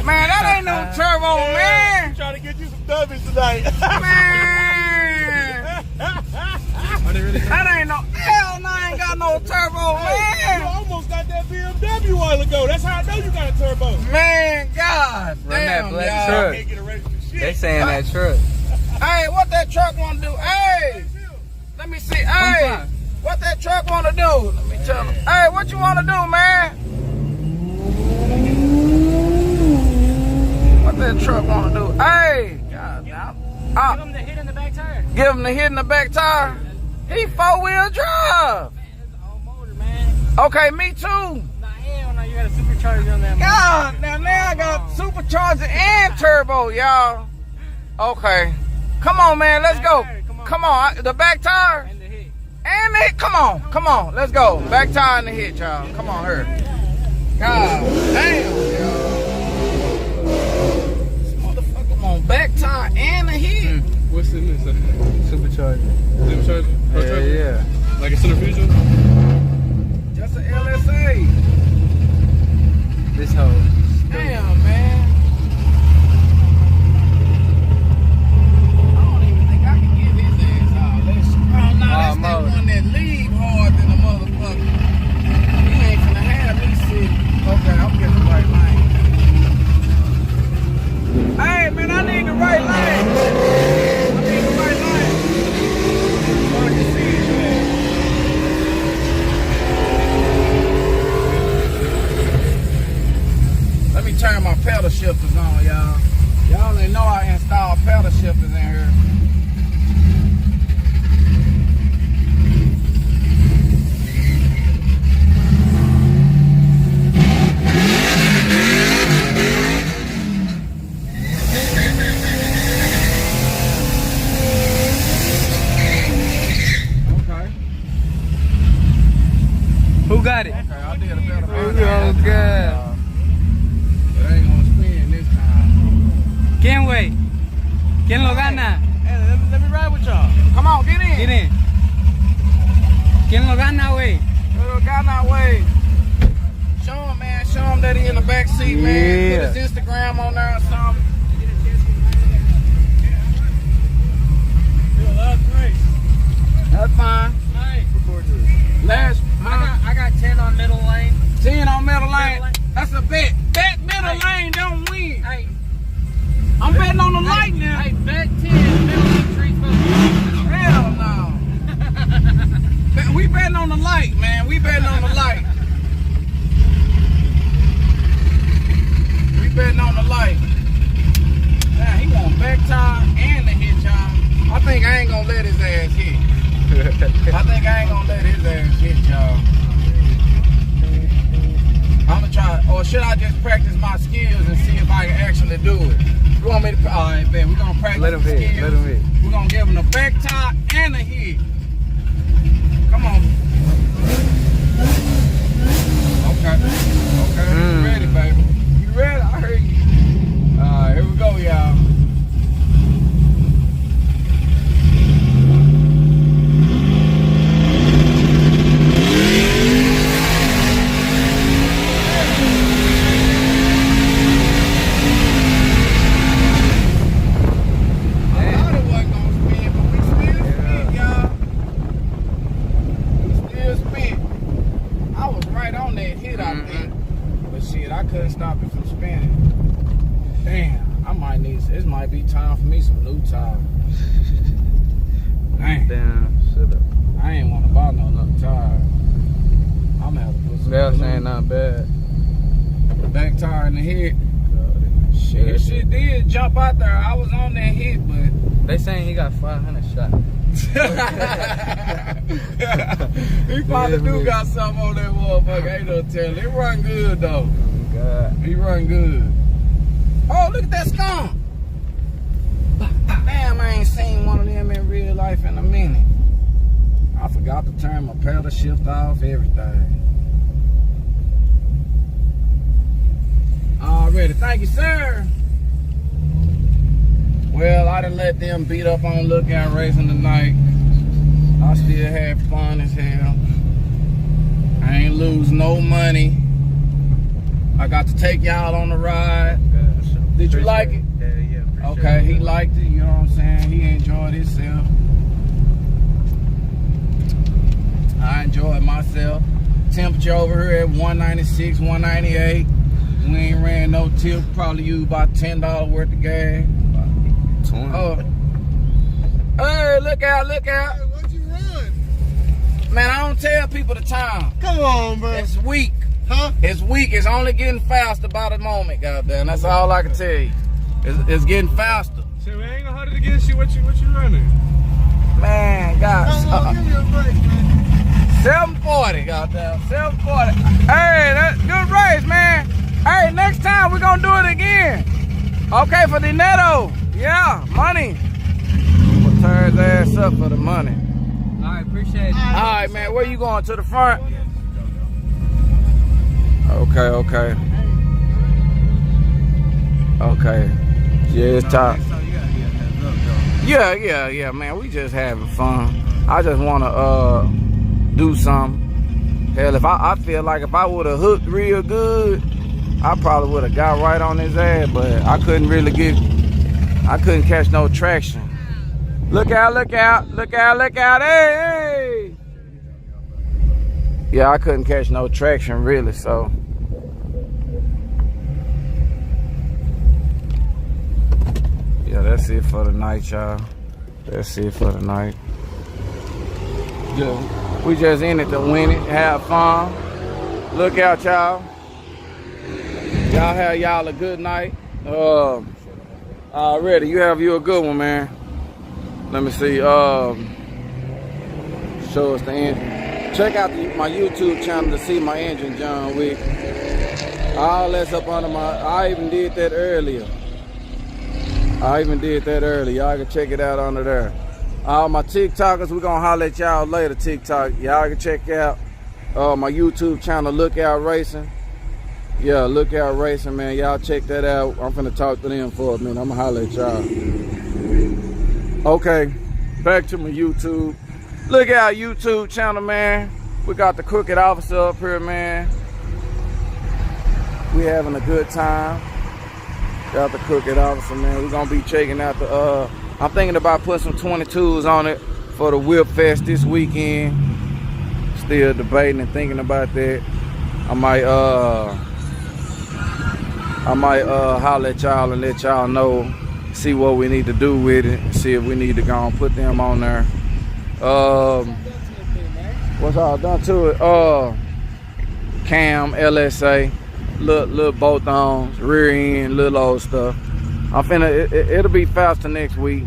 Man, that ain't no turbo, man. I'm trying to get you some W's tonight. Man. That ain't no, hell no, I ain't got no turbo, man. You almost got that BMW a while ago. That's how I know you got a turbo. Man, God Run that damn, black y'all. truck. I can't get ready for shit. They saying that truck. Hey, what that truck want to do? Hey, let me see. Hey, what that truck want to do? Let me tell him. Hey, what you want to do, man? What that truck want to do? Hey, God damn. Give him the hit in the back tire. Give him the hit in the back tire. He 4-wheel drive. Man, it's all motor, man. Okay, me too. Nah, hell no, you got a supercharger on that. God, now I got supercharger and turbo, y'all. Okay. Come on, man, let's go. Come on, the back tire. And the hit. And the hit, come on, let's go. Back tire and the hit, y'all. Come on, here. God damn, y'all. This motherfucker on back tire and the hit. What's in this? Supercharger. Supercharger? Yeah. Like a centrifugal? Just a LSA. This hoe. Damn, man. I don't even think I can get his ass out. That's, oh, no, that's that one that leave hard than a motherfucker. He ain't finna have me sit. Okay, I'm getting the right lane. Hey, man, I need the right lane. I need the right lane. So I can see it, man. Let me turn my pedal shifters on, y'all. Y'all ain't know I installed pedal shifters in here. Okay. Who got it? Okay, I did a better Oh, God. It ain't gonna spin this time. ¿Quién, güey? ¿Quién lo gana? Hey, let me ride with y'all. Come on, get in. Get in. ¿Quién lo gana, güey? Little guy not way. Show him, man. Show him that he in the back seat, man. Yeah. Put his Instagram on there or something. That's fine. Last, I got 10 on middle lane. 10 on middle lane. That's a bet. Bet middle lane don't win. Hey, I'm betting on the light now. hey, bet 10 middle lane tree focus. Hell no. We betting on the light, man. We betting on the light. We betting on the light. Damn, he want back tire and the hit, y'all. I think I ain't gonna let his ass hit. I think I ain't gonna let his ass hit, y'all. I'm gonna try, or should I just practice my skills and see if I can actually do it? You want me to? All right, man. We're gonna practice Let him the hit. skills. Let him hit. We're gonna give him the back tire and the hit. Come on. Okay. Okay. You ready, baby? You ready? I heard you. All right, here we go, y'all. Couldn't stop it from spinning. Damn, I might need, this might be time for me some new tires. Damn, shut up. I ain't want to buy no other tire. I'm gonna have to put some. That's ain't not bad. The back tire in the hit. Shit did jump out there. I was on that hit, but They saying he got 500 shots. he probably do got something on that motherfucker. Ain't no telling. It run good though. God. He run good. Oh, look at that skunk. Damn, I ain't seen one of them in real life in a minute. I forgot to turn my pedal shift off, everything. Already, thank you, sir. Well, I done let them beat up on Lookout Racing tonight. I still had fun as hell. I ain't lose no money. I got to take y'all on the ride. Did you like it? Yeah. Okay, he liked it, you know what I'm saying? He enjoyed himself. I enjoyed myself. Temperature over here at 196, 198. We ain't ran no tip, probably used about $10 worth of gas. 20. Oh. Hey, look out, look out. Hey, what'd you run? Man, I don't tell people the time. Come on, bro. It's weak. Huh? It's weak. It's only getting faster by the moment, goddamn. That's all I can tell you. It's getting faster. Shit, we ain't gonna hold it against you. What you running? Man, God. Give me a break, man. 740, goddamn. 740. Hey, that's good race, man. Hey, next time we're gonna do it again. Okay, for the netto. Yeah, money. We'll tear his ass up for the money. All right, appreciate it. All right, man. Where you going? To the front? Okay. Okay. Yeah, it's time. Yeah, man. We just having fun. I just wanna do something. Hell, if I feel like if I would have hooked real good, I probably would have got right on his ass, but I couldn't catch no traction. Look out, look out, look out, look out, hey! Yeah, I couldn't catch no traction really, so. Yeah, that's it for the night, y'all. That's it for the night. Yeah. We just in it to win it, have fun. Look out, y'all. Y'all have y'all a good night. Already, you have you a good one, man. Let me see. Show us the engine. Check out my YouTube channel to see my engine, John Wick. All that's up under I even did that earlier. Y'all can check it out under there. All my TikTokers, we're gonna holler at y'all later, TikTok. Y'all can check out my YouTube channel, Lookout Racing. Yeah, Lookout Racing, man. Y'all check that out. I'm finna talk to them for a minute. I'm gonna holler at y'all. Okay, back to my YouTube. Lookout YouTube channel, man. We got the Crooked Officer up here, man. We having a good time. Got the Crooked Officer, man. We're gonna be checking out the I'm thinking about putting some 22s on it for the Whip Fest this weekend. Still debating and thinking about that. I might holler at y'all and let y'all know, see what we need to do with it, see if we need to go and put them on there. What's all done to it? Cam, LSA, little bolt-ons, rear end, little old stuff. It'll be faster next week.